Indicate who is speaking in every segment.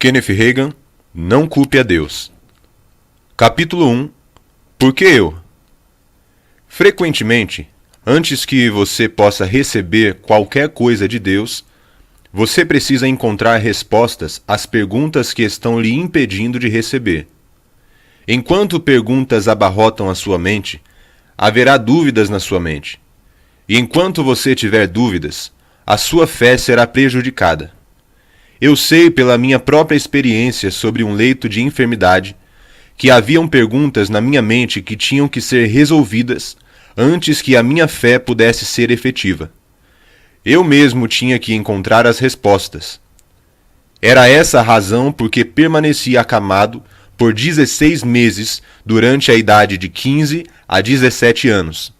Speaker 1: Kenneth Hagin, Não culpe a Deus. Capítulo 1. Por que eu? Frequentemente, antes que você possa receber qualquer coisa de Deus, você precisa encontrar respostas às perguntas que estão lhe impedindo de receber. Enquanto perguntas abarrotam a sua mente, haverá dúvidas na sua mente. E enquanto você tiver dúvidas, a sua fé será prejudicada. Eu sei pela minha própria experiência sobre um leito de enfermidade que haviam perguntas na minha mente que tinham que ser resolvidas antes que a minha fé pudesse ser efetiva. Eu mesmo tinha que encontrar as respostas. Era essa a razão por que permaneci acamado por 16 meses durante a idade de 15 a 17 anos.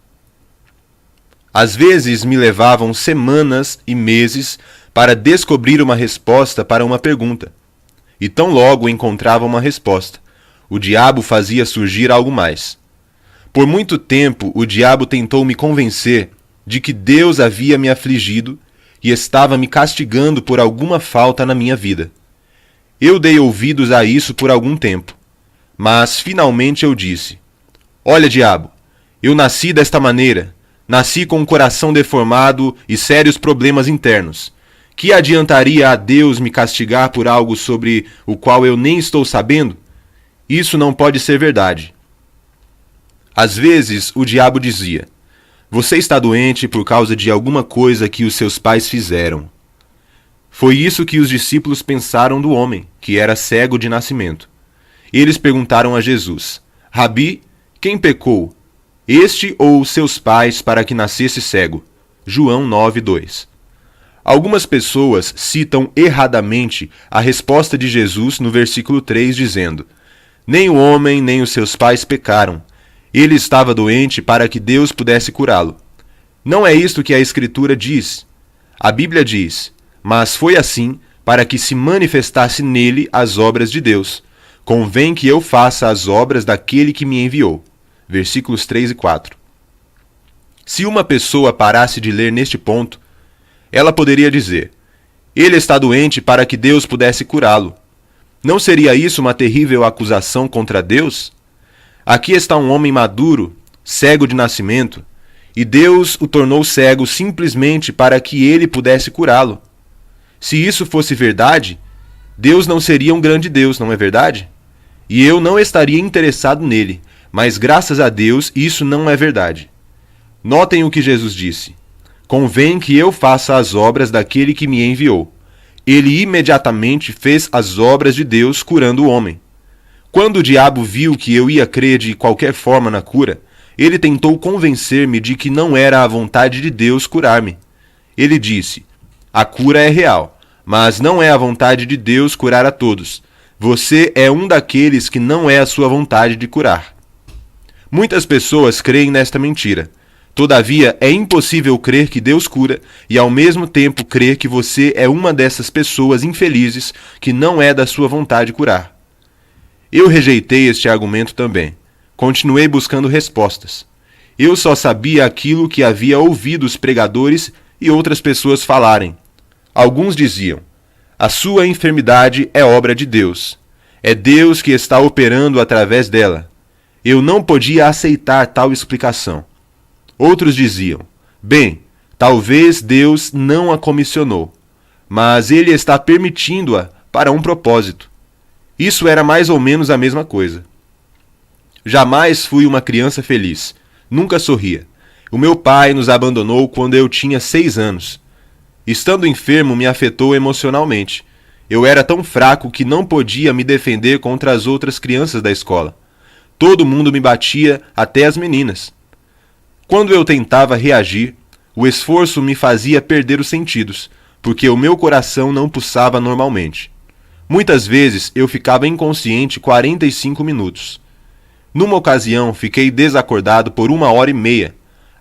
Speaker 1: Às vezes me levavam semanas e meses para descobrir uma resposta para uma pergunta. E tão logo encontrava uma resposta, o diabo fazia surgir algo mais. Por muito tempo, o diabo tentou me convencer de que Deus havia me afligido e estava me castigando por alguma falta na minha vida. Eu dei ouvidos a isso por algum tempo, mas finalmente eu disse: "Olha, diabo, eu nasci desta maneira, nasci com um coração deformado e sérios problemas internos. Que adiantaria a Deus me castigar por algo sobre o qual eu nem estou sabendo? Isso não pode ser verdade." Às vezes, o diabo dizia: "Você está doente por causa de alguma coisa que os seus pais fizeram." Foi isso que os discípulos pensaram do homem, que era cego de nascimento. Eles perguntaram a Jesus: "Rabi, quem pecou, este ou seus pais, para que nascesse cego?" João 9:2. Algumas pessoas citam erradamente a resposta de Jesus no versículo 3, dizendo: "Nem o homem nem os seus pais pecaram. Ele estava doente para que Deus pudesse curá-lo." Não é isto que a Escritura diz. A Bíblia diz: "Mas foi assim para que se manifestasse nele as obras de Deus. Convém que eu faça as obras daquele que me enviou." Versículos 3 e 4. Se uma pessoa parasse de ler neste ponto, ela poderia dizer: "Ele está doente para que Deus pudesse curá-lo." Não seria isso uma terrível acusação contra Deus? Aqui está um homem maduro, cego de nascimento, e Deus o tornou cego simplesmente para que ele pudesse curá-lo. Se isso fosse verdade, Deus não seria um grande Deus, não é verdade? E eu não estaria interessado nele, mas graças a Deus isso não é verdade. Notem o que Jesus disse: "Convém que eu faça as obras daquele que me enviou." Ele imediatamente fez as obras de Deus curando o homem. Quando o diabo viu que eu ia crer de qualquer forma na cura, ele tentou convencer-me de que não era a vontade de Deus curar-me. Ele disse: "A cura é real, mas não é a vontade de Deus curar a todos. Você é um daqueles que não é a sua vontade de curar." Muitas pessoas creem nesta mentira. Todavia, é impossível crer que Deus cura e ao mesmo tempo crer que você é uma dessas pessoas infelizes que não é da sua vontade curar. Eu rejeitei este argumento também. Continuei buscando respostas. Eu só sabia aquilo que havia ouvido os pregadores e outras pessoas falarem. Alguns diziam: "A sua enfermidade é obra de Deus. É Deus que está operando através dela." Eu não podia aceitar tal explicação. Outros diziam: "Bem, talvez Deus não a comissionou, mas Ele está permitindo-a para um propósito." Isso era mais ou menos a mesma coisa. Jamais fui uma criança feliz. Nunca sorria. O meu pai nos abandonou quando eu tinha 6 anos. Estando enfermo, me afetou emocionalmente. Eu era tão fraco que não podia me defender contra as outras crianças da escola. Todo mundo me batia, até as meninas. Quando eu tentava reagir, o esforço me fazia perder os sentidos, porque o meu coração não pulsava normalmente. Muitas vezes eu ficava inconsciente 45 minutos. Numa ocasião, fiquei desacordado por 1h30.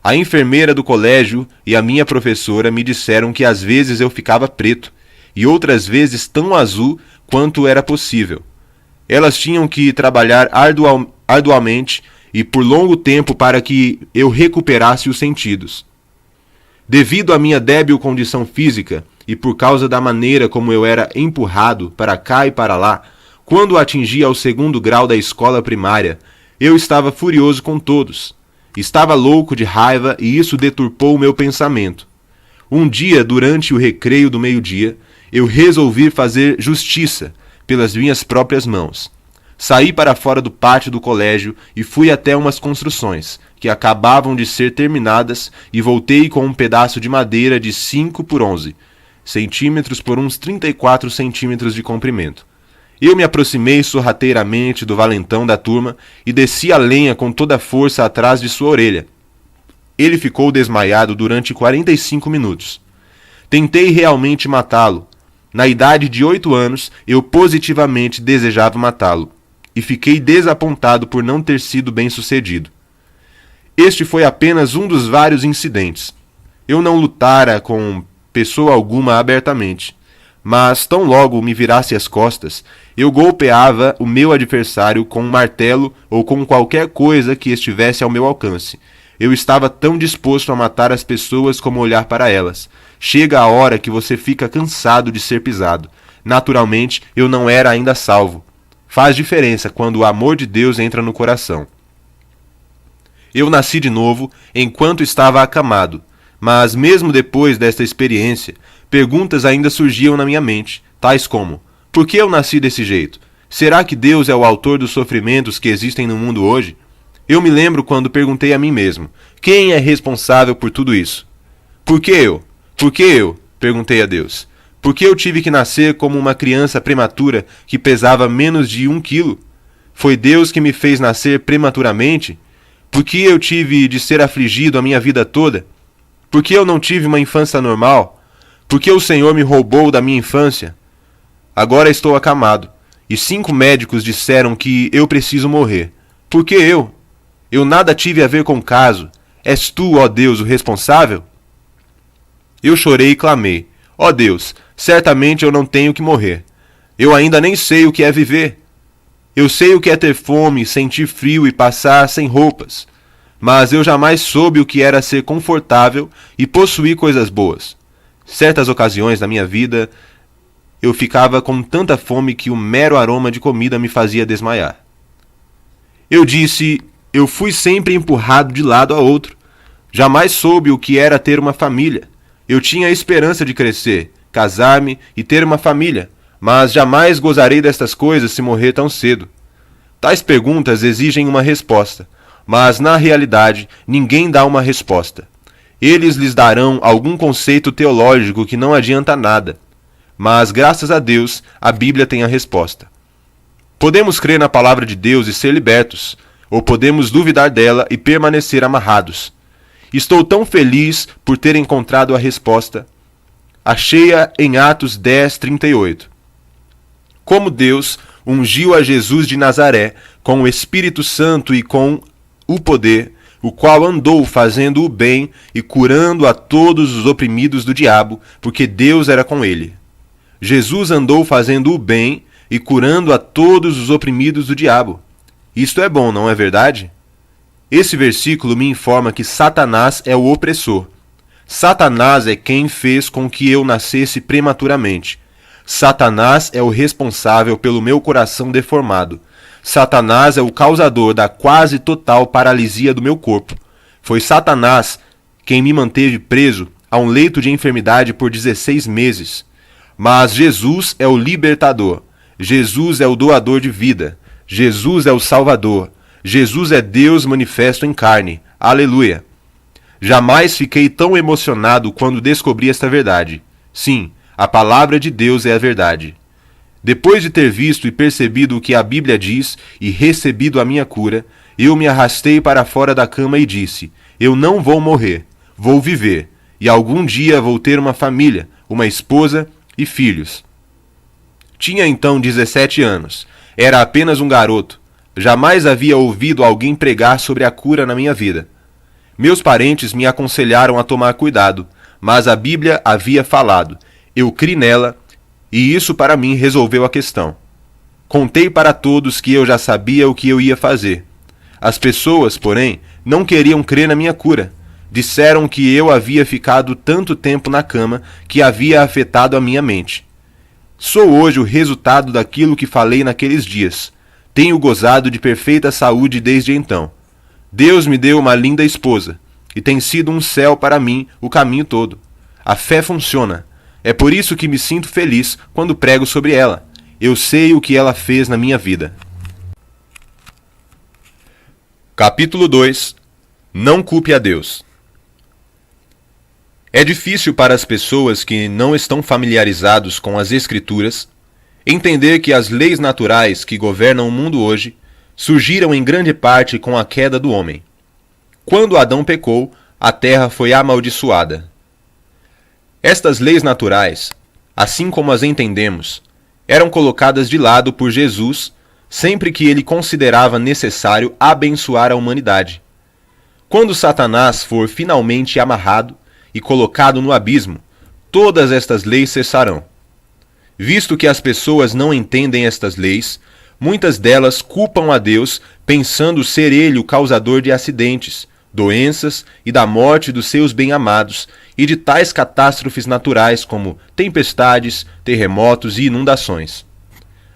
Speaker 1: A enfermeira do colégio e a minha professora me disseram que às vezes eu ficava preto, e outras vezes tão azul quanto era possível. Elas tinham que trabalhar arduamente e por longo tempo para que eu recuperasse os sentidos. Devido à minha débil condição física e por causa da maneira como eu era empurrado para cá e para lá, quando atingi ao 2º grau da escola primária, eu estava furioso com todos. Estava louco de raiva e isso deturpou o meu pensamento. Um dia, durante o recreio do meio-dia, eu resolvi fazer justiça pelas minhas próprias mãos. Saí para fora do pátio do colégio e fui até umas construções que acabavam de ser terminadas e voltei com um pedaço de madeira de 5 por 11 centímetros por uns 34 centímetros de comprimento. Eu me aproximei sorrateiramente do valentão da turma e desci a lenha com toda a força atrás de sua orelha. Ele ficou desmaiado durante 45 minutos. Tentei realmente matá-lo. Na idade de 8 anos, eu positivamente desejava matá-lo, e fiquei desapontado por não ter sido bem-sucedido. Este foi apenas um dos vários incidentes. Eu não lutara com pessoa alguma abertamente, mas tão logo me virasse as costas, eu golpeava o meu adversário com um martelo ou com qualquer coisa que estivesse ao meu alcance. Eu estava tão disposto a matar as pessoas como olhar para elas. Chega a hora que você fica cansado de ser pisado. Naturalmente, eu não era ainda salvo. Faz diferença quando o amor de Deus entra no coração. Eu nasci de novo enquanto estava acamado, mas mesmo depois desta experiência, perguntas ainda surgiam na minha mente, tais como: por que eu nasci desse jeito? Será que Deus é o autor dos sofrimentos que existem no mundo hoje? Eu me lembro quando perguntei a mim mesmo: quem é responsável por tudo isso? Por que eu? Por que eu? Perguntei a Deus. Por que eu tive que nascer como uma criança prematura que pesava menos de 1 quilo? Foi Deus que me fez nascer prematuramente? Por que eu tive de ser afligido a minha vida toda? Por que eu não tive uma infância normal? Por que o Senhor me roubou da minha infância? Agora estou acamado, e 5 médicos disseram que eu preciso morrer. Por que eu? Eu nada tive a ver com o caso. És tu, ó Deus, o responsável? Eu chorei e clamei: ó Deus, certamente eu não tenho que morrer. Eu ainda nem sei o que é viver. Eu sei o que é ter fome, sentir frio e passar sem roupas. Mas eu jamais soube o que era ser confortável e possuir coisas boas. Certas ocasiões da minha vida, eu ficava com tanta fome que o mero aroma de comida me fazia desmaiar. Eu disse: eu fui sempre empurrado de lado a outro. Jamais soube o que era ter uma família. Eu tinha a esperança de crescer, casar-me e ter uma família, mas jamais gozarei destas coisas se morrer tão cedo. Tais perguntas exigem uma resposta, mas na realidade ninguém dá uma resposta. Eles lhes darão algum conceito teológico que não adianta nada. Mas, graças a Deus, a Bíblia tem a resposta. Podemos crer na palavra de Deus e ser libertos, ou podemos duvidar dela e permanecer amarrados. Estou tão feliz por ter encontrado a resposta. Achei-a em Atos 10:38. Como Deus ungiu a Jesus de Nazaré com o Espírito Santo e com o poder, o qual andou fazendo o bem e curando a todos os oprimidos do diabo, porque Deus era com ele. Jesus andou fazendo o bem e curando a todos os oprimidos do diabo. Isto é bom, não é verdade? Esse versículo me informa que Satanás é o opressor. Satanás é quem fez com que eu nascesse prematuramente. Satanás é o responsável pelo meu coração deformado. Satanás é o causador da quase total paralisia do meu corpo. Foi Satanás quem me manteve preso a um leito de enfermidade por 16 meses. Mas Jesus é o libertador. Jesus é o doador de vida. Jesus é o Salvador. Jesus é Deus manifesto em carne. Aleluia! Jamais fiquei tão emocionado quando descobri esta verdade. Sim, a palavra de Deus é a verdade. Depois de ter visto e percebido o que a Bíblia diz e recebido a minha cura, eu me arrastei para fora da cama e disse: eu não vou morrer, vou viver, e algum dia vou ter uma família, uma esposa e filhos. Tinha então 17 anos. Era apenas um garoto. Jamais havia ouvido alguém pregar sobre a cura na minha vida. Meus parentes me aconselharam a tomar cuidado, mas a Bíblia havia falado. Eu criei nela, e isso para mim resolveu a questão. Contei para todos que eu já sabia o que eu ia fazer. As pessoas, porém, não queriam crer na minha cura. Disseram que eu havia ficado tanto tempo na cama que havia afetado a minha mente. Sou hoje o resultado daquilo que falei naqueles dias. Tenho gozado de perfeita saúde desde então. Deus me deu uma linda esposa, e tem sido um céu para mim o caminho todo. A fé funciona. É por isso que me sinto feliz quando prego sobre ela. Eu sei o que ela fez na minha vida. Capítulo 2. Não culpe a Deus. É difícil para as pessoas que não estão familiarizados com as Escrituras entender que as leis naturais que governam o mundo hoje surgiram em grande parte com a queda do homem. Quando Adão pecou, a terra foi amaldiçoada. Estas leis naturais, assim como as entendemos, eram colocadas de lado por Jesus sempre que ele considerava necessário abençoar a humanidade. Quando Satanás for finalmente amarrado e colocado no abismo, todas estas leis cessarão. Visto que as pessoas não entendem estas leis, muitas delas culpam a Deus pensando ser ele o causador de acidentes, doenças e da morte dos seus bem-amados e de tais catástrofes naturais como tempestades, terremotos e inundações.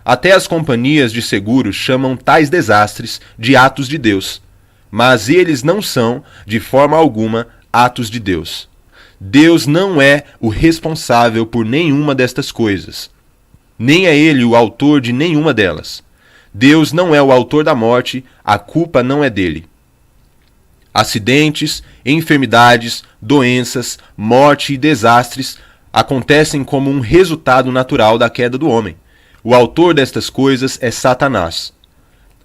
Speaker 1: Até as companhias de seguros chamam tais desastres de atos de Deus, mas eles não são, de forma alguma, atos de Deus. Deus não é o responsável por nenhuma destas coisas. Nem é ele o autor de nenhuma delas. Deus não é o autor da morte, a culpa não é dele. Acidentes, enfermidades, doenças, morte e desastres acontecem como um resultado natural da queda do homem. O autor destas coisas é Satanás.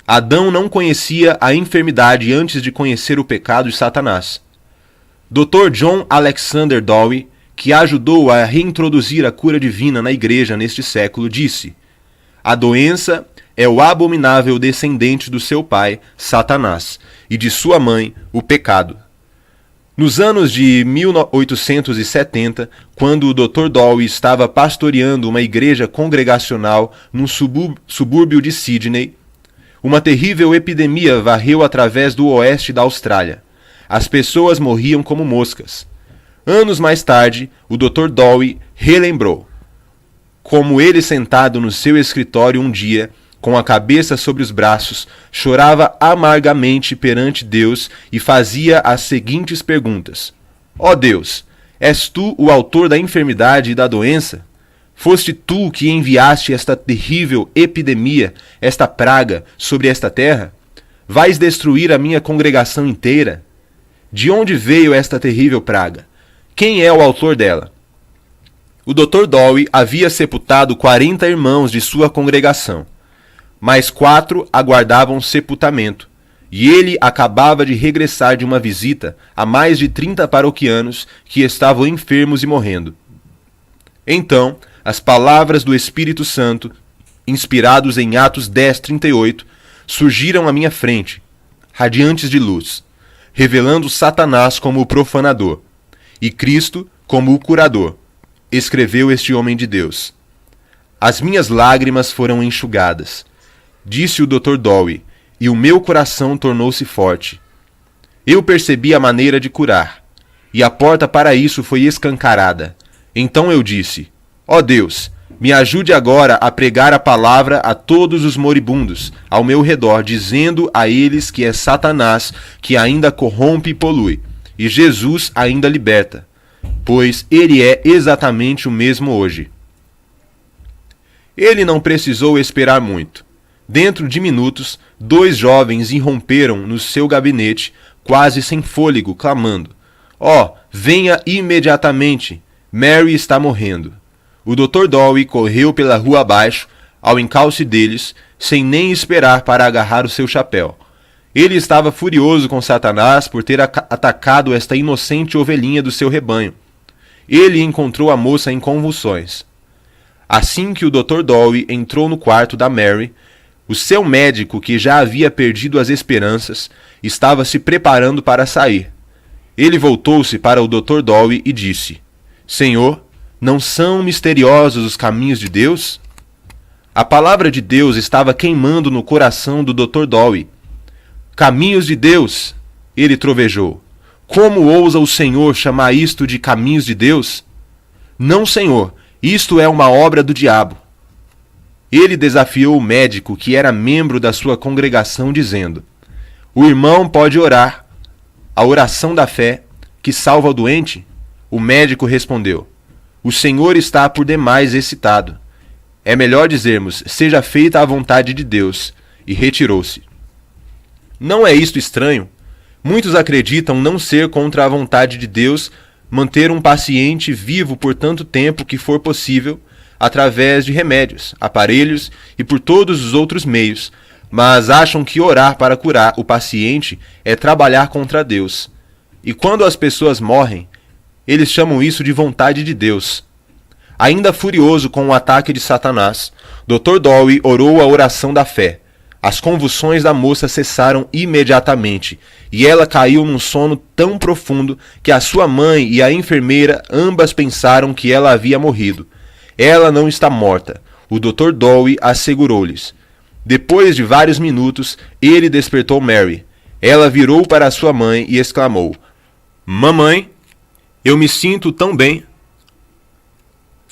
Speaker 1: Adão não conhecia a enfermidade antes de conhecer o pecado de Satanás. Dr. John Alexander Dowie, que ajudou a reintroduzir a cura divina na igreja neste século, disse: a doença é o abominável descendente do seu pai, Satanás, e de sua mãe, o pecado. Nos anos de 1870, quando o Dr. Dowie estava pastoreando uma igreja congregacional num subúrbio de Sydney, uma terrível epidemia varreu através do oeste da Austrália. As pessoas morriam como moscas. Anos mais tarde, o Dr. Dowie relembrou como ele, sentado no seu escritório um dia, com a cabeça sobre os braços, chorava amargamente perante Deus e fazia as seguintes perguntas: ó Deus, és tu o autor da enfermidade e da doença? Foste tu que enviaste esta terrível epidemia, esta praga, sobre esta terra? Vais destruir a minha congregação inteira? De onde veio esta terrível praga? Quem é o autor dela? O Dr. Dowie havia sepultado 40 irmãos de sua congregação, mas 4 aguardavam sepultamento, e ele acabava de regressar de uma visita a mais de 30 paroquianos que estavam enfermos e morrendo. Então, as palavras do Espírito Santo, inspirados em Atos 10:38, surgiram à minha frente, radiantes de luz, revelando Satanás como o profanador e Cristo como o curador. Escreveu este homem de Deus. As minhas lágrimas foram enxugadas, disse o Dr. Dowie, e o meu coração tornou-se forte. Eu percebi a maneira de curar, e a porta para isso foi escancarada. Então eu disse: ó Deus, me ajude agora a pregar a palavra a todos os moribundos ao meu redor, dizendo a eles que é Satanás que ainda corrompe e polui, e Jesus ainda liberta, pois ele é exatamente o mesmo hoje. Ele não precisou esperar muito. Dentro de minutos, 2 jovens irromperam no seu gabinete, quase sem fôlego, clamando: ó, venha imediatamente, Mary está morrendo. O Dr. Dowie correu pela rua abaixo, ao encalce deles, sem nem esperar para agarrar o seu chapéu. Ele estava furioso com Satanás por ter atacado esta inocente ovelhinha do seu rebanho. Ele encontrou a moça em convulsões. Assim que o Dr. Dowie entrou no quarto da Mary, o seu médico, que já havia perdido as esperanças, estava se preparando para sair. Ele voltou-se para o Dr. Dowie e disse: Senhor, não são misteriosos os caminhos de Deus? A palavra de Deus estava queimando no coração do Dr. Dowie. Caminhos de Deus, ele trovejou. Como ousa o Senhor chamar isto de caminhos de Deus? Não, Senhor, isto é uma obra do diabo. Ele desafiou o médico, que era membro da sua congregação, dizendo: o irmão pode orar a oração da fé que salva o doente? O médico respondeu: o Senhor está por demais excitado. É melhor dizermos: seja feita a vontade de Deus. E retirou-se. Não é isto estranho? Muitos acreditam não ser contra a vontade de Deus manter um paciente vivo por tanto tempo que for possível, através de remédios, aparelhos e por todos os outros meios, mas acham que orar para curar o paciente é trabalhar contra Deus. E quando as pessoas morrem, eles chamam isso de vontade de Deus. Ainda furioso com o ataque de Satanás, Dr. Dowie orou a oração da fé. As convulsões da moça cessaram imediatamente, e ela caiu num sono tão profundo que a sua mãe e a enfermeira ambas pensaram que ela havia morrido. Ela não está morta, o Dr. Dowie assegurou-lhes. Depois de vários minutos, ele despertou Mary. Ela virou para sua mãe e exclamou: mamãe, eu me sinto tão bem.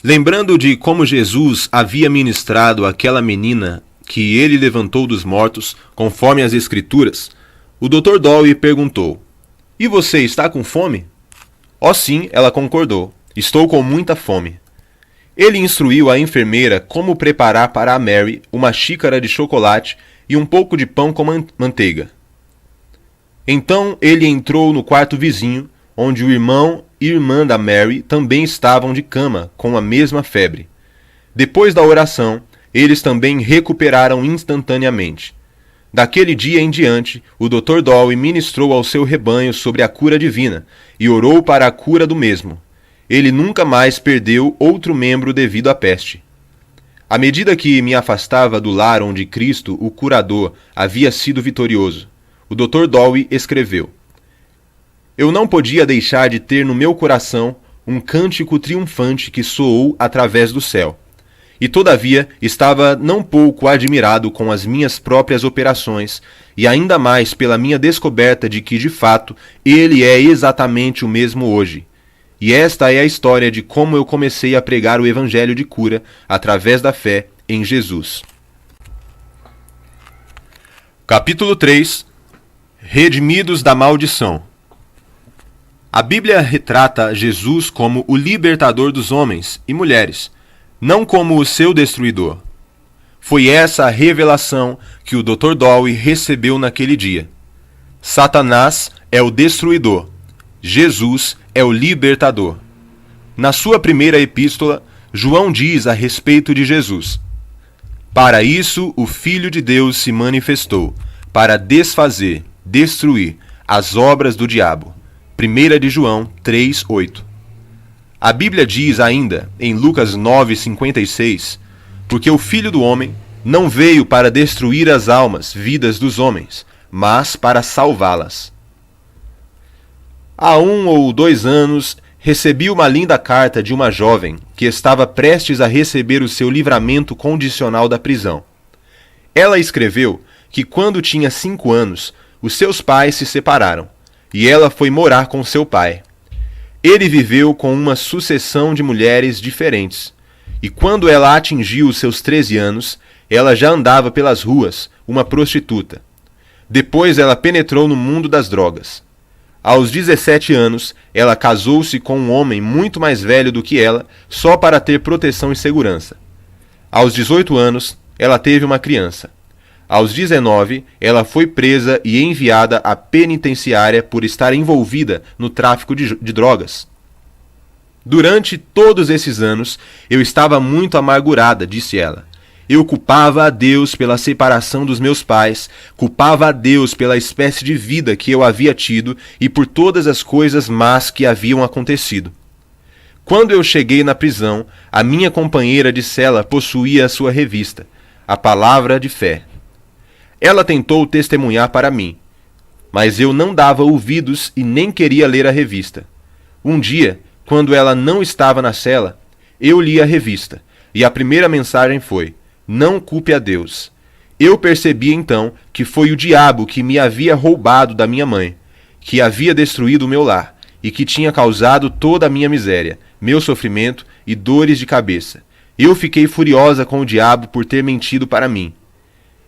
Speaker 1: Lembrando de como Jesus havia ministrado àquela menina que ele levantou dos mortos, conforme as Escrituras, o Dr. Dowie perguntou: e você está com fome? Oh sim, ela concordou. Estou com muita fome. Ele instruiu a enfermeira como preparar para a Mary uma xícara de chocolate e um pouco de pão com manteiga. Então ele entrou no quarto vizinho, onde o irmão e irmã da Mary também estavam de cama com a mesma febre. Depois da oração, eles também recuperaram instantaneamente. Daquele dia em diante, o Dr. Dowie ministrou ao seu rebanho sobre a cura divina e orou para a cura do mesmo. Ele nunca mais perdeu outro membro devido à peste. À medida que me afastava do lar onde Cristo, o curador, havia sido vitorioso, o Dr. Dowie escreveu: eu não podia deixar de ter no meu coração um cântico triunfante que soou através do céu. E todavia estava não pouco admirado com as minhas próprias operações, e ainda mais pela minha descoberta de que, de fato, ele é exatamente o mesmo hoje. E esta é a história de como eu comecei a pregar o evangelho de cura através da fé em Jesus. Capítulo 3. Redimidos da maldição. A Bíblia retrata Jesus como o libertador dos homens e mulheres, não como o seu destruidor. Foi essa a revelação que o Dr. Dowie recebeu naquele dia. Satanás é o destruidor, Jesus é o libertador. Na sua primeira epístola, João diz a respeito de Jesus: para isso o Filho de Deus se manifestou, para desfazer, destruir as obras do diabo. 1 de João 3:8. A Bíblia diz ainda, em Lucas 9:56, porque o Filho do Homem não veio para destruir as almas, vidas dos homens, mas para salvá-las. Há 1 ou 2 anos, recebi uma linda carta de uma jovem que estava prestes a receber o seu livramento condicional da prisão. Ela escreveu que quando tinha 5 anos, os seus pais se separaram, e ela foi morar com seu pai. Ele viveu com uma sucessão de mulheres diferentes, e quando ela atingiu os seus 13 anos, ela já andava pelas ruas, uma prostituta. Depois ela penetrou no mundo das drogas. Aos 17 anos, ela casou-se com um homem muito mais velho do que ela, só para ter proteção e segurança. Aos 18 anos, ela teve uma criança. Aos 19, ela foi presa e enviada à penitenciária por estar envolvida no tráfico de drogas. Durante todos esses anos, eu estava muito amargurada, disse ela. Eu culpava a Deus pela separação dos meus pais, culpava a Deus pela espécie de vida que eu havia tido e por todas as coisas más que haviam acontecido. Quando eu cheguei na prisão, a minha companheira de cela possuía a sua revista, A Palavra de Fé. Ela tentou testemunhar para mim, mas eu não dava ouvidos e nem queria ler a revista. Um dia, quando ela não estava na cela, eu li a revista, e a primeira mensagem foi: não culpe a Deus. Eu percebi então que foi o diabo que me havia roubado da minha mãe. que havia destruído o meu lar, e que tinha causado toda a minha miséria, meu sofrimento e dores de cabeça. Eu fiquei furiosa com o diabo por ter mentido para mim.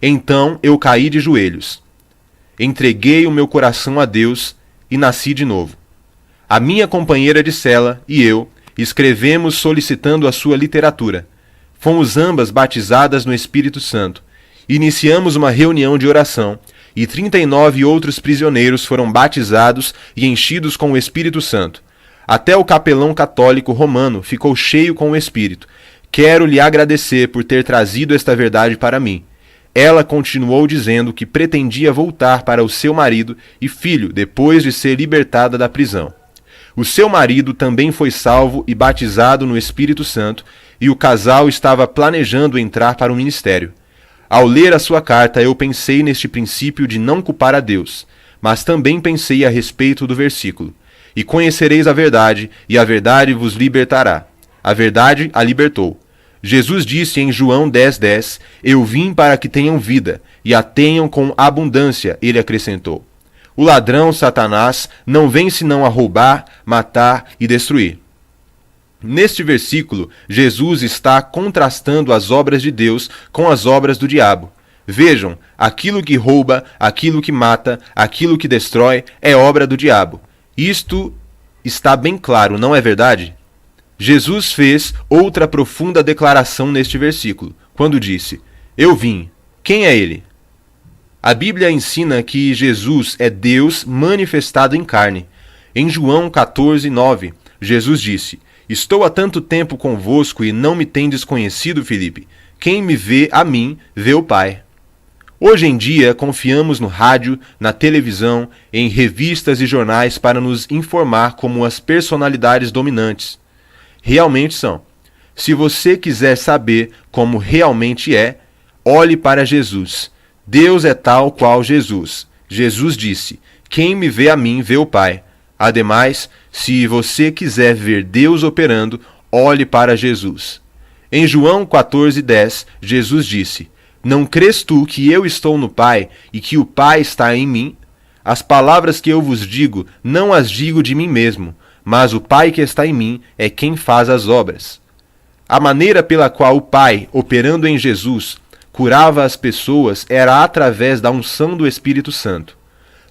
Speaker 1: Então eu caí de joelhos. Entreguei o meu coração a Deus e nasci de novo. A minha companheira de cela e eu escrevemos solicitando a sua literatura. Fomos ambas batizadas no Espírito Santo. Iniciamos uma reunião de oração e 39 outros prisioneiros foram batizados e enchidos com o Espírito Santo. Até o capelão católico romano ficou cheio com o Espírito. Quero lhe agradecer por ter trazido esta verdade para mim. Ela continuou dizendo que pretendia voltar para o seu marido e filho depois de ser libertada da prisão. O seu marido também foi salvo e batizado no Espírito Santo, e o casal estava planejando entrar para o ministério. Ao ler a sua carta, eu pensei neste princípio de não culpar a Deus, mas também pensei a respeito do versículo: e conhecereis a verdade, e a verdade vos libertará. A verdade a libertou. Jesus disse em João 10:10, eu vim para que tenham vida, e a tenham com abundância, ele acrescentou. O ladrão, Satanás, não vem senão a roubar, matar e destruir. Neste versículo, Jesus está contrastando as obras de Deus com as obras do diabo. Vejam, aquilo que rouba, aquilo que mata, aquilo que destrói é obra do diabo. Isto está bem claro, não é verdade? Jesus fez outra profunda declaração neste versículo, quando disse: eu vim. Quem é ele? A Bíblia ensina que Jesus é Deus manifestado em carne. Em João 14:9, Jesus disse: estou há tanto tempo convosco e não me tendes conhecido, Filipe. Quem me vê a mim, vê o Pai. Hoje em dia, confiamos no rádio, na televisão, em revistas e jornais para nos informar como as personalidades dominantes realmente são. Se você quiser saber como realmente é, olhe para Jesus. Deus é tal qual Jesus. Jesus disse: quem me vê a mim, vê o Pai. Ademais, se você quiser ver Deus operando, olhe para Jesus. Em João 14:10, Jesus disse: não crês tu que eu estou no Pai e que o Pai está em mim? As palavras que eu vos digo, não as digo de mim mesmo, mas o Pai que está em mim é quem faz as obras. A maneira pela qual o Pai, operando em Jesus, curava as pessoas era através da unção do Espírito Santo.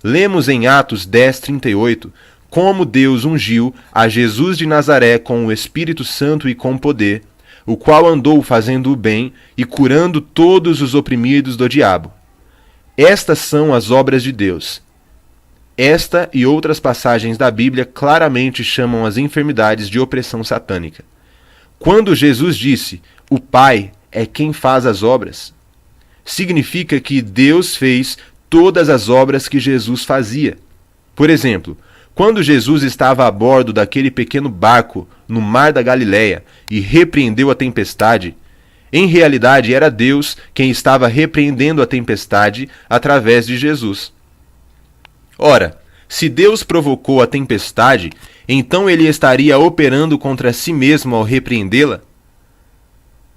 Speaker 1: Lemos em Atos 10:38 como Deus ungiu a Jesus de Nazaré com o Espírito Santo e com poder, o qual andou fazendo o bem e curando todos os oprimidos do diabo. Estas são as obras de Deus. Esta e outras passagens da Bíblia claramente chamam as enfermidades de opressão satânica. Quando Jesus disse: o Pai é quem faz as obras, significa que Deus fez todas as obras que Jesus fazia. Por exemplo, quando Jesus estava a bordo daquele pequeno barco no mar da Galileia e repreendeu a tempestade, em realidade era Deus quem estava repreendendo a tempestade através de Jesus. Ora, se Deus provocou a tempestade, então ele estaria operando contra si mesmo ao repreendê-la?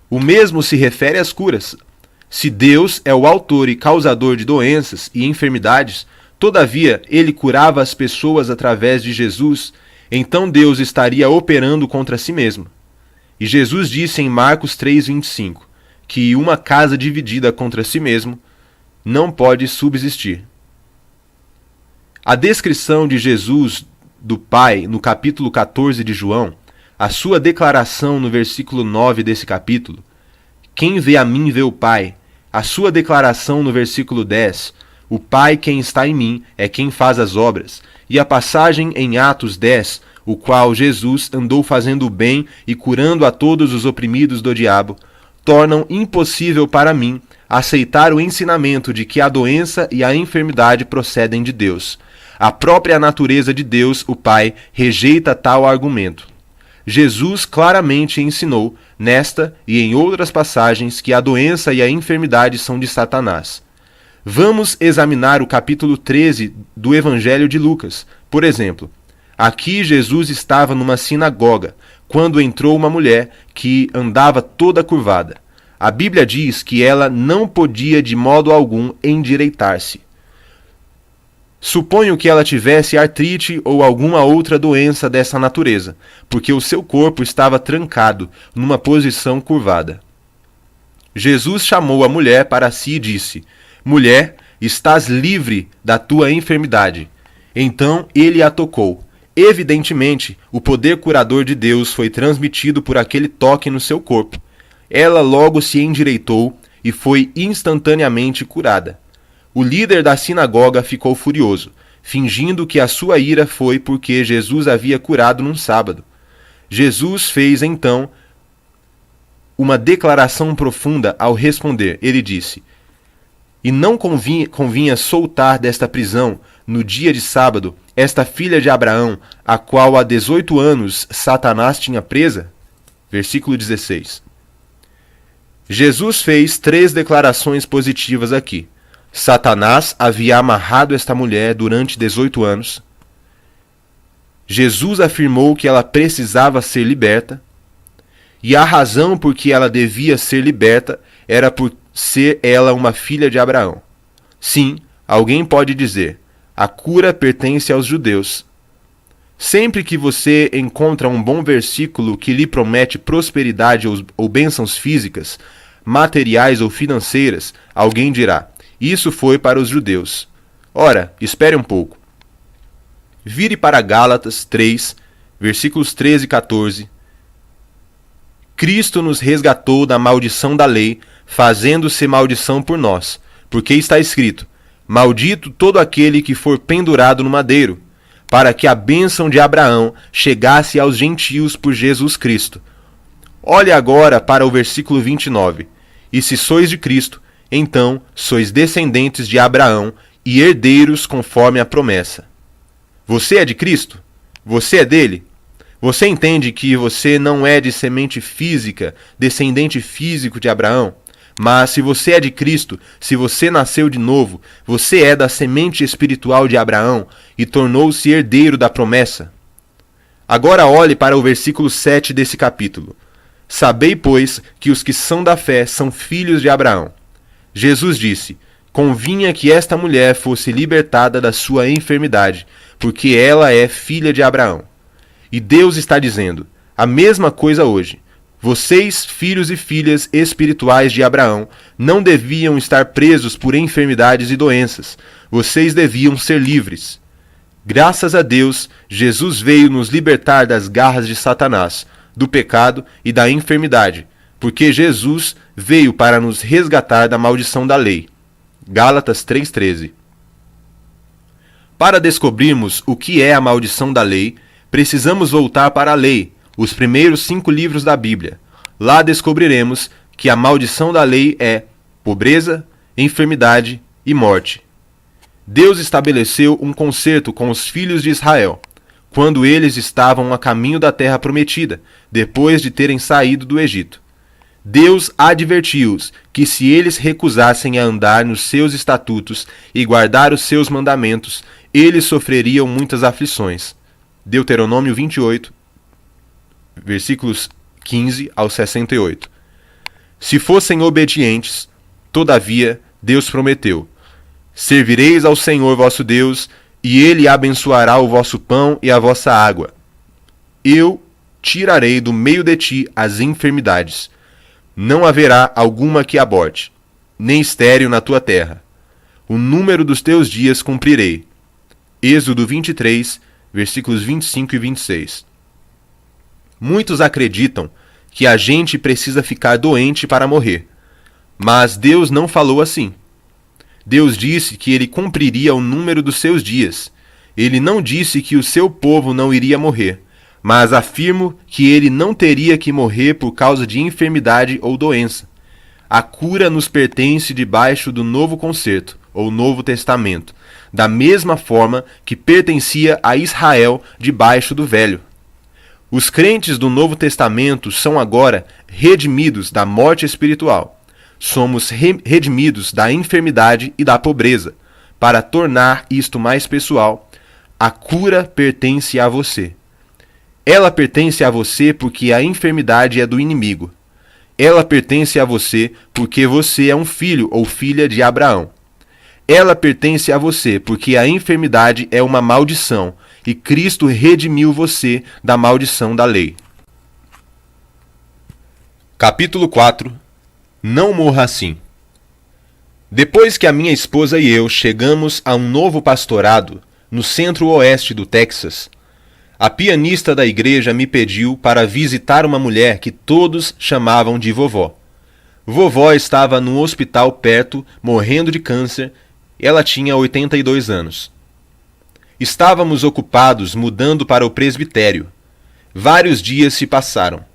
Speaker 1: O mesmo se refere às curas. Se Deus é o autor e causador de doenças e enfermidades, todavia ele curava as pessoas através de Jesus, então Deus estaria operando contra si mesmo. E Jesus disse em Marcos 3:25 que uma casa dividida contra si mesmo não pode subsistir. A descrição de Jesus do Pai no capítulo 14 de João, a sua declaração no versículo 9 desse capítulo, quem vê a mim vê o Pai, a sua declaração no versículo 10, o Pai quem está em mim é quem faz as obras, e a passagem em Atos 10, o qual Jesus andou fazendo o bem e curando a todos os oprimidos do diabo, tornam impossível para mim aceitar o ensinamento de que a doença e a enfermidade procedem de Deus. A própria natureza de Deus, o Pai, rejeita tal argumento. Jesus claramente ensinou, nesta e em outras passagens, que a doença e a enfermidade são de Satanás. Vamos examinar o capítulo 13 do Evangelho de Lucas. Por exemplo, aqui Jesus estava numa sinagoga, quando entrou uma mulher que andava toda curvada. A Bíblia diz que ela não podia de modo algum endireitar-se. Suponho que ela tivesse artrite ou alguma outra doença dessa natureza, porque o seu corpo estava trancado, numa posição curvada. Jesus chamou a mulher para si e disse: Mulher, estás livre da tua enfermidade. Então ele a tocou. Evidentemente, o poder curador de Deus foi transmitido por aquele toque no seu corpo. Ela logo se endireitou e foi instantaneamente curada. O líder da sinagoga ficou furioso, fingindo que a sua ira foi porque Jesus havia curado num sábado. Jesus fez então uma declaração profunda ao responder. Ele disse: E não convinha soltar desta prisão, no dia de sábado, esta filha de Abraão, a qual há 18 anos Satanás tinha presa? Versículo 16. Jesus fez 3 declarações positivas aqui. Satanás havia amarrado esta mulher durante 18 anos. Jesus afirmou que ela precisava ser liberta. E a razão por que ela devia ser liberta era por ser ela uma filha de Abraão. Sim, alguém pode dizer: a cura pertence aos judeus. Sempre que você encontra um bom versículo que lhe promete prosperidade ou bênçãos físicas, materiais ou financeiras, alguém dirá: isso foi para os judeus. Ora, espere um pouco. Vire para Gálatas 3, versículos 13 e 14. Cristo nos resgatou da maldição da lei, fazendo-se maldição por nós, porque está escrito: Maldito todo aquele que for pendurado no madeiro, para que a bênção de Abraão chegasse aos gentios por Jesus Cristo. Olhe agora para o versículo 29. E se sois de Cristo, então sois descendentes de Abraão e herdeiros conforme a promessa. Você é de Cristo? Você é dele? Você entende que você não é de semente física, descendente físico de Abraão? Mas se você é de Cristo, se você nasceu de novo, você é da semente espiritual de Abraão e tornou-se herdeiro da promessa. Agora olhe para o versículo 7 desse capítulo. Sabei, pois, que os que são da fé são filhos de Abraão. Jesus disse: Convinha que esta mulher fosse libertada da sua enfermidade, porque ela é filha de Abraão. E Deus está dizendo a mesma coisa hoje. Vocês, filhos e filhas espirituais de Abraão, não deviam estar presos por enfermidades e doenças. Vocês deviam ser livres. Graças a Deus, Jesus veio nos libertar das garras de Satanás, do pecado e da enfermidade, porque Jesus veio para nos resgatar da maldição da lei. Gálatas 3,13. Para descobrirmos o que é a maldição da lei, precisamos voltar para a lei, os primeiros 5 livros da Bíblia. Lá descobriremos que a maldição da lei é pobreza, enfermidade e morte. Deus estabeleceu um concerto com os filhos de Israel, quando eles estavam a caminho da terra prometida, depois de terem saído do Egito. Deus advertiu-os que se eles recusassem a andar nos seus estatutos e guardar os seus mandamentos, eles sofreriam muitas aflições. Deuteronômio 28, versículos 15 ao 68. Se fossem obedientes, todavia, Deus prometeu: servireis ao Senhor vosso Deus, e Ele abençoará o vosso pão e a vossa água. Eu tirarei do meio de ti as enfermidades. Não haverá alguma que aborte, nem estéril na tua terra. O número dos teus dias cumprirei. Êxodo 23, versículos 25 e 26. Muitos acreditam que a gente precisa ficar doente para morrer. Mas Deus não falou assim. Deus disse que Ele cumpriria o número dos seus dias. Ele não disse que o seu povo não iria morrer, mas afirmo que ele não teria que morrer por causa de enfermidade ou doença. A cura nos pertence debaixo do Novo Concerto, ou Novo Testamento, da mesma forma que pertencia a Israel debaixo do Velho. Os crentes do Novo Testamento são agora redimidos da morte espiritual. Somos redimidos da enfermidade e da pobreza. Para tornar isto mais pessoal, a cura pertence a você. Ela pertence a você porque a enfermidade é do inimigo. Ela pertence a você porque você é um filho ou filha de Abraão. Ela pertence a você, porque a enfermidade é uma maldição, e Cristo redimiu você da maldição da lei. Capítulo 4. Não morra assim. Depois que a minha esposa e eu chegamos a um novo pastorado no centro-oeste do Texas, a pianista da igreja me pediu para visitar uma mulher que todos chamavam de vovó. Vovó estava num hospital perto, morrendo de câncer. Ela tinha 82 anos. Estávamos ocupados mudando para o presbitério. Vários dias se passaram.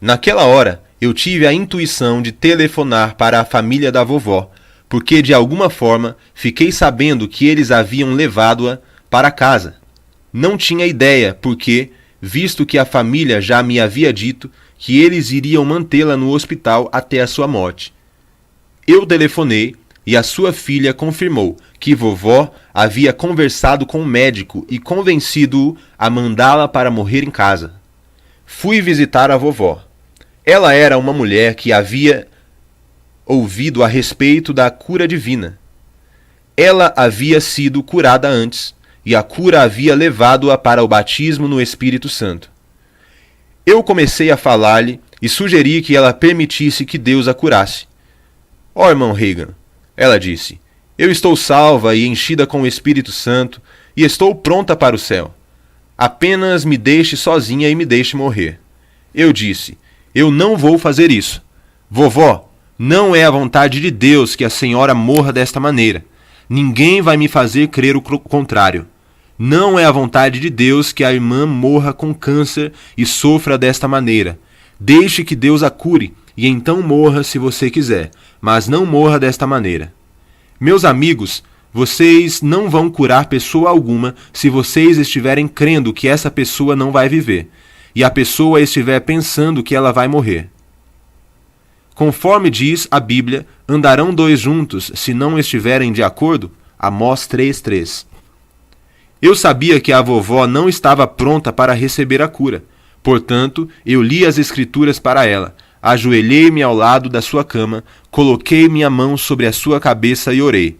Speaker 1: Naquela hora, eu tive a intuição de telefonar para a família da vovó, porque de alguma forma fiquei sabendo que eles haviam levado-a para casa. Não tinha ideia porque, visto que a família já me havia dito que eles iriam mantê-la no hospital até a sua morte. Eu telefonei e a sua filha confirmou que vovó havia conversado com o médico e convencido-o a mandá-la para morrer em casa. Fui visitar a vovó. Ela era uma mulher que havia ouvido a respeito da cura divina. Ela havia sido curada antes, e a cura havia levado-a para o batismo no Espírito Santo. Eu comecei a falar-lhe e sugeri que ela permitisse que Deus a curasse. Ó, irmão Reagan, ela disse, eu estou salva e enchida com o Espírito Santo e estou pronta para o céu. Apenas me deixe sozinha e me deixe morrer. Eu disse, eu não vou fazer isso. Vovó, não é a vontade de Deus que a senhora morra desta maneira. Ninguém vai me fazer crer o contrário. Não é a vontade de Deus que a irmã morra com câncer e sofra desta maneira. Deixe que Deus a cure, e então morra se você quiser, mas não morra desta maneira. Meus amigos, vocês não vão curar pessoa alguma se vocês estiverem crendo que essa pessoa não vai viver, e a pessoa estiver pensando que ela vai morrer. Conforme diz a Bíblia, andarão dois juntos se não estiverem de acordo? Amós 3:3. Eu sabia que a vovó não estava pronta para receber a cura. Portanto, eu li as Escrituras para ela, ajoelhei-me ao lado da sua cama, coloquei minha mão sobre a sua cabeça e orei.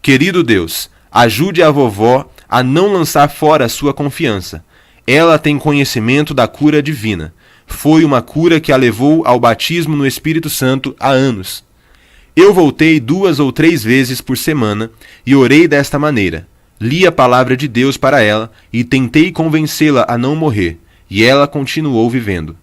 Speaker 1: Querido Deus, ajude a vovó a não lançar fora a sua confiança. Ela tem conhecimento da cura divina. Foi uma cura que a levou ao batismo no Espírito Santo há anos. Eu voltei 2 ou 3 vezes por semana e orei desta maneira. Li a palavra de Deus para ela e tentei convencê-la a não morrer, e ela continuou vivendo.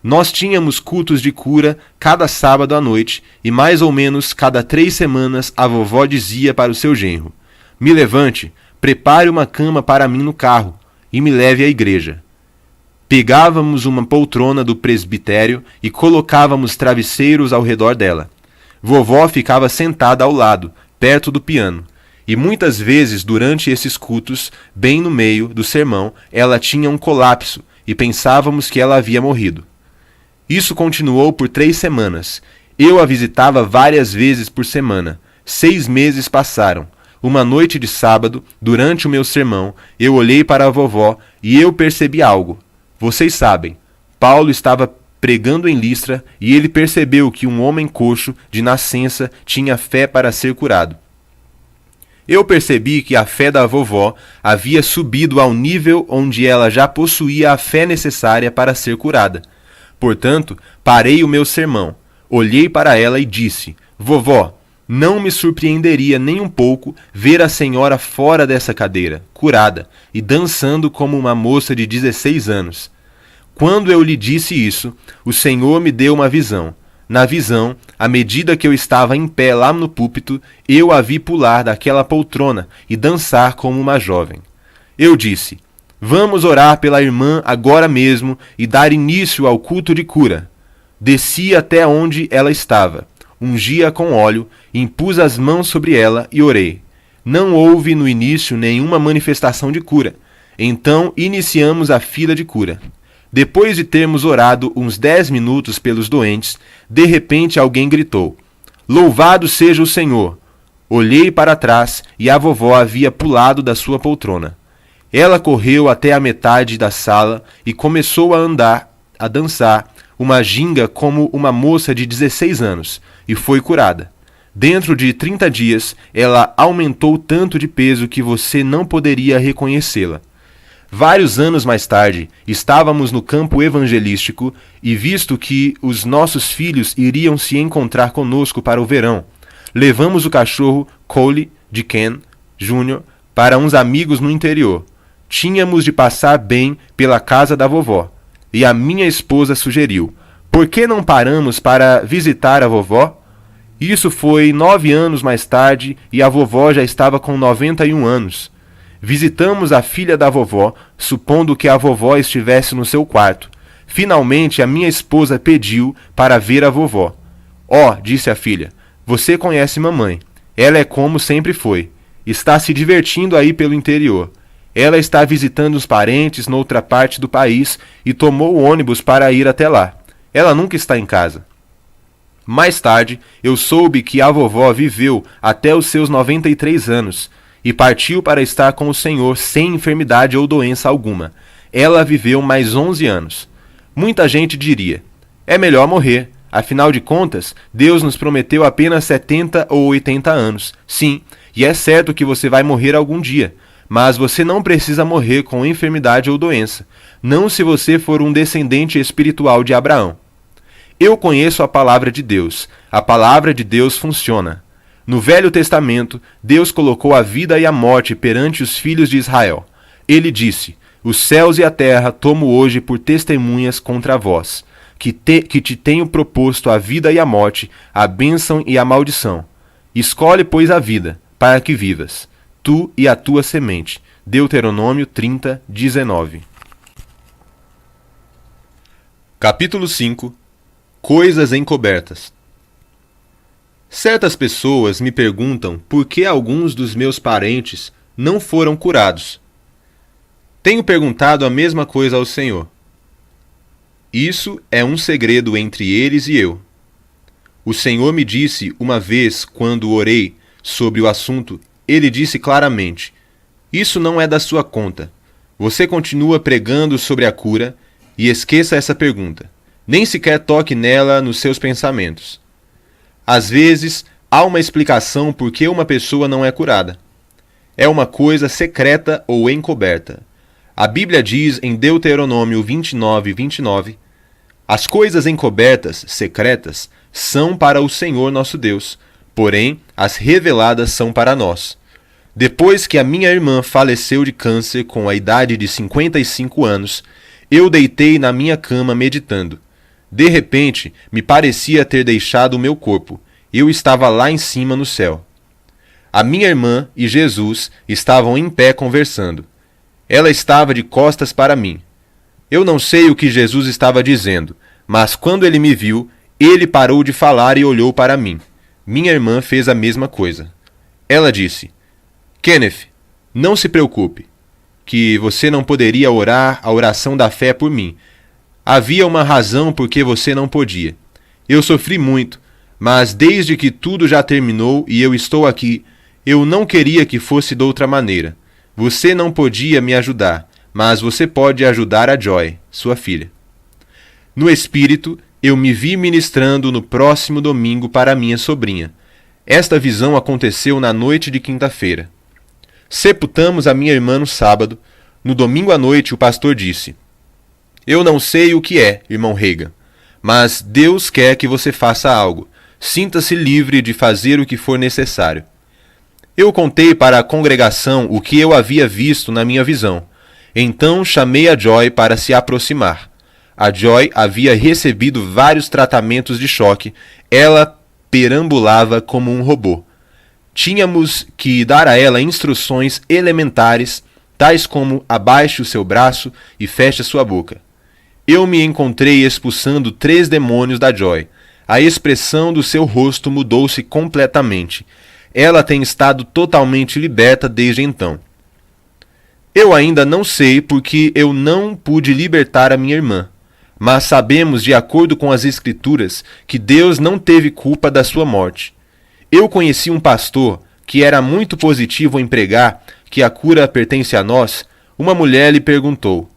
Speaker 1: Nós tínhamos cultos de cura cada sábado à noite, e mais ou menos cada 3 semanas a vovó dizia para o seu genro, me levante, prepare uma cama para mim no carro, e me leve à igreja. Pegávamos uma poltrona do presbitério e colocávamos travesseiros ao redor dela. Vovó ficava sentada ao lado, perto do piano. E muitas vezes, durante esses cultos, bem no meio do sermão, ela tinha um colapso e pensávamos que ela havia morrido. Isso continuou por 3 semanas. Eu a visitava várias vezes por semana. 6 meses passaram. Uma noite de sábado, durante o meu sermão, eu olhei para a vovó e eu percebi algo. Vocês sabem, Paulo estava pregando em Listra e ele percebeu que um homem coxo de nascença tinha fé para ser curado. Eu percebi que a fé da vovó havia subido ao nível onde ela já possuía a fé necessária para ser curada. Portanto, parei o meu sermão, olhei para ela e disse, vovó, não me surpreenderia nem um pouco ver a senhora fora dessa cadeira, curada, e dançando como uma moça de 16 anos. Quando eu lhe disse isso, o Senhor me deu uma visão. Na visão, à medida que eu estava em pé lá no púlpito, eu a vi pular daquela poltrona e dançar como uma jovem. Eu disse, vamos orar pela irmã agora mesmo e dar início ao culto de cura. Desci até onde ela estava, ungi-a com óleo, impus as mãos sobre ela e orei. Não houve no início nenhuma manifestação de cura. Então iniciamos a fila de cura. Depois de termos orado uns 10 minutos pelos doentes, de repente alguém gritou, louvado seja o Senhor! Olhei para trás e a vovó havia pulado da sua poltrona. Ela correu até a metade da sala e começou a dançar uma ginga como uma moça de 16 anos, e foi curada. Dentro de 30 dias, ela aumentou tanto de peso que você não poderia reconhecê-la. Vários anos mais tarde, estávamos no campo evangelístico e, visto que os nossos filhos iriam se encontrar conosco para o verão, levamos o cachorro Cole de Ken Jr. para uns amigos no interior. Tínhamos de passar bem pela casa da vovó, e a minha esposa sugeriu: por que não paramos para visitar a vovó? Isso foi 9 anos mais tarde e a vovó já estava com 91 anos. Visitamos a filha da vovó, supondo que a vovó estivesse no seu quarto. Finalmente, a minha esposa pediu para ver a vovó. Ó, disse a filha, você conhece mamãe. Ela é como sempre foi. Está se divertindo aí pelo interior. Ela está visitando os parentes noutra parte do país e tomou o ônibus para ir até lá. Ela nunca está em casa. Mais tarde, eu soube que a vovó viveu até os seus 93 anos e partiu para estar com o Senhor sem enfermidade ou doença alguma. Ela viveu mais 11 anos. Muita gente diria: é melhor morrer. Afinal de contas, Deus nos prometeu apenas 70 ou 80 anos. Sim, e é certo que você vai morrer algum dia. Mas você não precisa morrer com enfermidade ou doença. Não se você for um descendente espiritual de Abraão. Eu conheço a palavra de Deus. A palavra de Deus funciona. No Velho Testamento, Deus colocou a vida e a morte perante os filhos de Israel. Ele disse: os céus e a terra tomo hoje por testemunhas contra vós, que te tenho proposto a vida e a morte, a bênção e a maldição. Escolhe, pois, a vida, para que vivas, tu e a tua semente. Deuteronômio 30, 19. Capítulo 5. Coisas encobertas. Certas pessoas me perguntam por que alguns dos meus parentes não foram curados. Tenho perguntado a mesma coisa ao Senhor. Isso é um segredo entre eles e eu. O Senhor me disse uma vez, quando orei sobre o assunto, ele disse claramente: isso não é da sua conta. Você continua pregando sobre a cura e esqueça essa pergunta. Nem sequer toque nela nos seus pensamentos. Às vezes, há uma explicação por que uma pessoa não é curada. É uma coisa secreta ou encoberta. A Bíblia diz em Deuteronômio 29, 29, as coisas encobertas, secretas, são para o Senhor nosso Deus, porém, as reveladas são para nós. Depois que a minha irmã faleceu de câncer com a idade de 55 anos, eu deitei na minha cama meditando. De repente, me parecia ter deixado o meu corpo. Eu estava lá em cima no céu. A minha irmã e Jesus estavam em pé conversando. Ela estava de costas para mim. Eu não sei o que Jesus estava dizendo, mas quando ele me viu, ele parou de falar e olhou para mim. Minha irmã fez a mesma coisa. Ela disse: Kenneth, não se preocupe, que você não poderia orar a oração da fé por mim. Havia uma razão por que você não podia. Eu sofri muito, mas desde que tudo já terminou e eu estou aqui, eu não queria que fosse de outra maneira. Você não podia me ajudar, mas você pode ajudar a Joy, sua filha. No espírito, eu me vi ministrando no próximo domingo para minha sobrinha. Esta visão aconteceu na noite de quinta-feira. Sepultamos a minha irmã no sábado. No domingo à noite, o pastor disse: eu não sei o que é, irmão Reagan, mas Deus quer que você faça algo. Sinta-se livre de fazer o que for necessário. Eu contei para a congregação o que eu havia visto na minha visão. Então chamei a Joy para se aproximar. A Joy havia recebido vários tratamentos de choque. Ela perambulava como um robô. Tínhamos que dar a ela instruções elementares, tais como abaixe o seu braço e feche a sua boca. Eu me encontrei expulsando 3 demônios da Joy. A expressão do seu rosto mudou-se completamente. Ela tem estado totalmente liberta desde então. Eu ainda não sei porque eu não pude libertar a minha irmã, mas sabemos, de acordo com as Escrituras, que Deus não teve culpa da sua morte. Eu conheci um pastor que era muito positivo em pregar que a cura pertence a nós. Uma mulher lhe perguntou: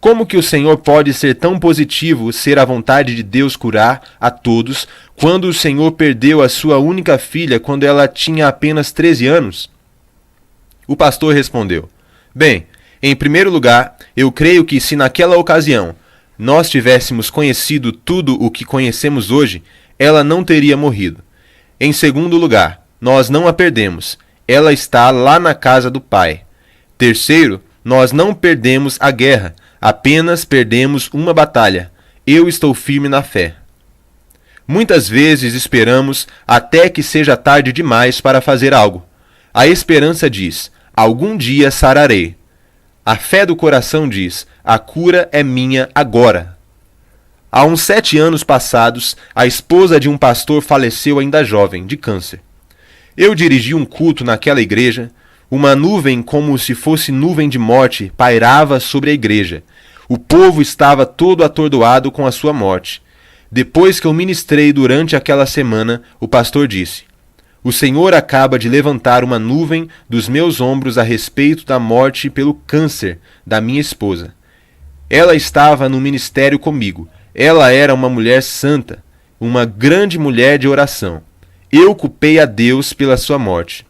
Speaker 1: Como que o Senhor pode ser tão positivo, ser a vontade de Deus curar a todos, quando o Senhor perdeu a sua única filha quando ela tinha apenas 13 anos? O pastor respondeu: Bem, em primeiro lugar, eu creio que se naquela ocasião nós tivéssemos conhecido tudo o que conhecemos hoje, ela não teria morrido. Em segundo lugar, nós não a perdemos. Ela está lá na casa do Pai. Terceiro, nós não perdemos a guerra, apenas perdemos uma batalha. Eu estou firme na fé. Muitas vezes esperamos até que seja tarde demais para fazer algo. A esperança diz: algum dia sararei. A fé do coração diz: a cura é minha agora. Há uns 7 anos passados, a esposa de um pastor faleceu ainda jovem, de câncer. Eu dirigi um culto naquela igreja. Uma nuvem, como se fosse nuvem de morte, pairava sobre a igreja. O povo estava todo atordoado com a sua morte. Depois que eu ministrei durante aquela semana, o pastor disse: O Senhor acaba de levantar uma nuvem dos meus ombros a respeito da morte pelo câncer da minha esposa. Ela estava no ministério comigo. Ela era uma mulher santa, uma grande mulher de oração. Eu culpei a Deus pela sua morte.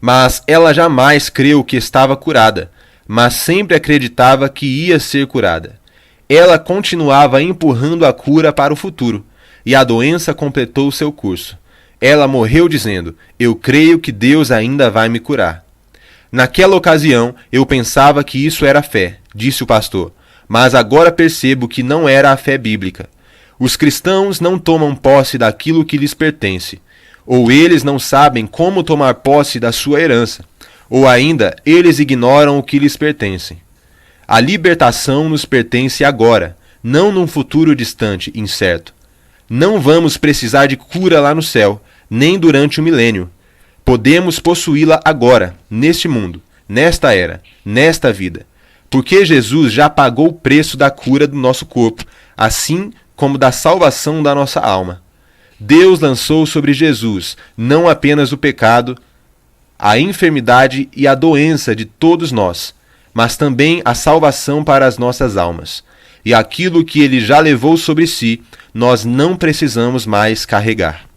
Speaker 1: Mas ela jamais creu que estava curada, mas sempre acreditava que ia ser curada. Ela continuava empurrando a cura para o futuro, e a doença completou seu curso. Ela morreu dizendo: Eu creio que Deus ainda vai me curar. Naquela ocasião, eu pensava que isso era fé, disse o pastor, mas agora percebo que não era a fé bíblica. Os cristãos não tomam posse daquilo que lhes pertence, ou eles não sabem como tomar posse da sua herança, ou ainda eles ignoram o que lhes pertence. A libertação nos pertence agora, não num futuro distante, incerto. Não vamos precisar de cura lá no céu, nem durante o milênio. Podemos possuí-la agora, neste mundo, nesta era, nesta vida, porque Jesus já pagou o preço da cura do nosso corpo, assim como da salvação da nossa alma. Deus lançou sobre Jesus não apenas o pecado, a enfermidade e a doença de todos nós, mas também a salvação para as nossas almas. E aquilo que ele já levou sobre si, nós não precisamos mais carregar.